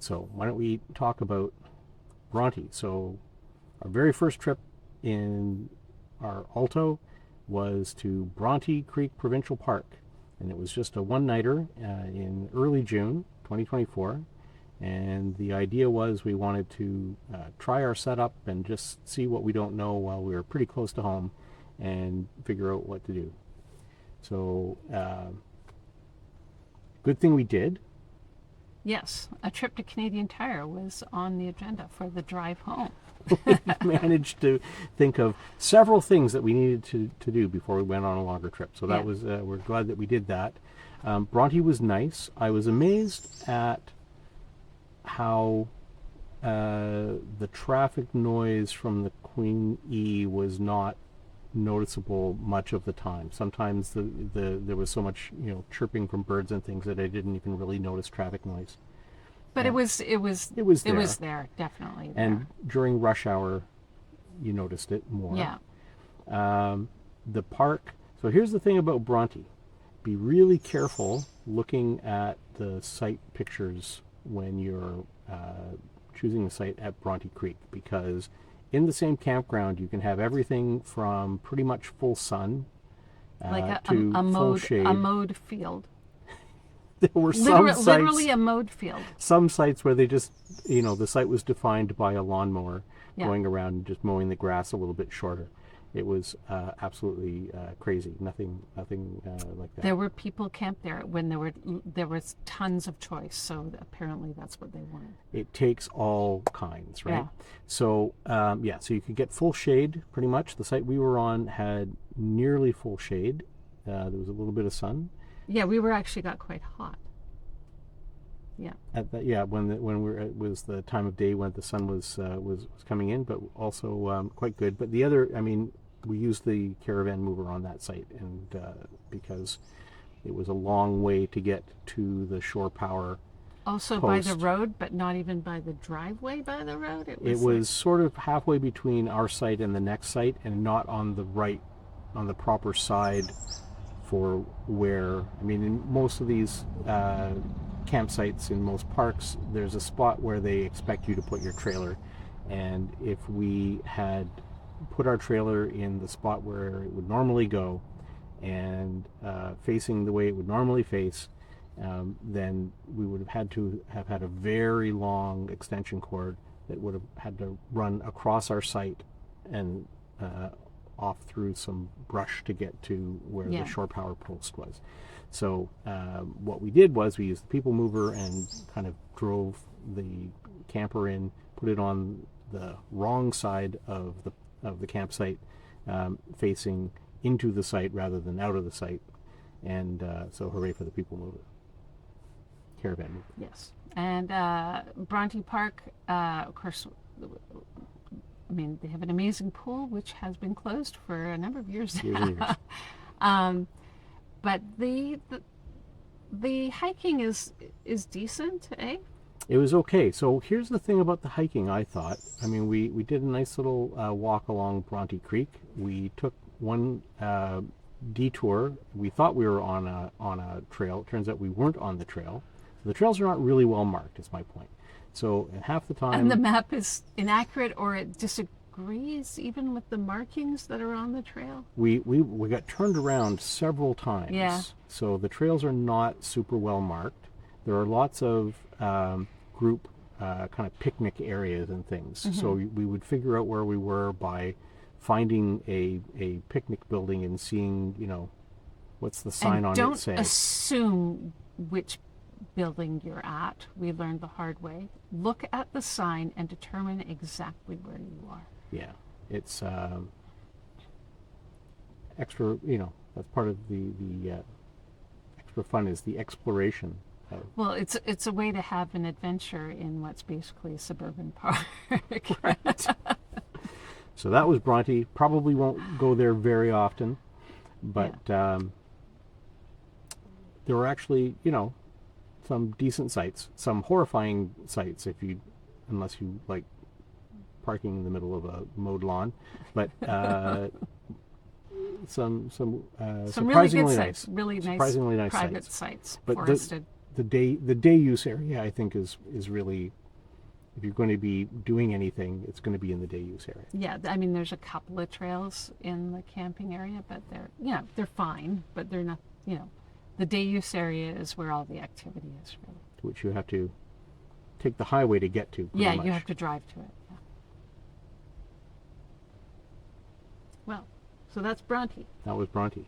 So why don't we talk about Bronte? So our very first trip in our Alto was to Bronte Creek Provincial Park, and it was just a one-nighter in early June 2024. And the idea was we wanted to try our setup and just see what we don't know while we were pretty close to home and figure out what to do. So good thing we did. Yes, a trip to Canadian Tire was on the agenda for the drive home. We managed to think of several things that we needed to do before we went on a longer trip. So that was, we're glad that we did that. Bronte was nice. I was amazed at how the traffic noise from the Queen E was not noticeable much of the time. Sometimes there was so much chirping from birds and things that I didn't even really notice traffic noise. But it was there, definitely there. And during rush hour, you noticed it more. Yeah. The park. So here's the thing about Bronte: be really careful looking at the site pictures when you're choosing the site at Bronte Creek, because in the same campground you can have everything from pretty much full sun like to full shade. A mowed field. There were some literally a mowed field. Some sites where they just, the site was defined by a lawnmower going around and just mowing the grass a little bit shorter. It was absolutely crazy. Nothing like that. There wwere people camped there when there was tons of choice. So apparently that's what they wanted. It takes all kinds, right? Yeah. So so you could get full shade pretty much. The site we were on had nearly full shade. There was a little bit of sun. Yeah, we got quite hot. Yeah. It was the time of day when the sun was coming in, but also quite good. But the other, we used the caravan mover on that site, and because it was a long way to get to the shore power. Also post. By the road, but not even by the driveway by the road. It was sort of halfway between our site and the next site, and not on the proper side. For where, in most of these campsites in most parks, there's a spot where they expect you to put your trailer, and if we had put our trailer in the spot where it would normally go and facing the way it would normally face, then we would have had a very long extension cord that would have had to run across our site and off through some brush to get to where the shore power post was. So what we did was we used the people mover and kind of drove the camper in, put it on the wrong side of the campsite, facing into the site rather than out of the site. And so hooray for the people mover. Caravan mover. Yes. And Bronte Park, of course, they have an amazing pool, which has been closed for a number of years. But the hiking is decent, eh? It was okay. So here's the thing about the hiking, I thought. We did a nice little walk along Bronte Creek. We took one detour. We thought we were on a trail. It turns out we weren't on the trail. So the trails are not really well marked, is my point. So half the time... And the map is inaccurate, or it disagrees even with the markings that are on the trail? We got turned around several times. Yeah. So the trails are not super well marked. There are lots of group kind of picnic areas and things. Mm-hmm. So we would figure out where we were by finding a picnic building and seeing, what's the sign on it say. Don't assume which building you're at. We learned the hard way. Look at the sign and determine exactly where you are. Yeah, it's extra. That's part of the extra fun is the exploration. Well, it's a way to have an adventure in what's basically a suburban park. Right. So that was Bronte. Probably won't go there very often, but there were actually, some decent sites, some horrifying sites unless you like parking in the middle of a mowed lawn, but some surprisingly really good sites, nice, really surprisingly nice nice private sites. sites, But forested. the day use area, I think, is really, if you're going to be doing anything, it's going to be in the day use area. Yeah, I mean, there's a couple of trails in the camping area, but they're fine, but they're not, the day use area is where all the activity is really. Which you have to take the highway to get to. Yeah, much. you have to drive to it. Yeah. Well, so that's Bronte. That was Bronte.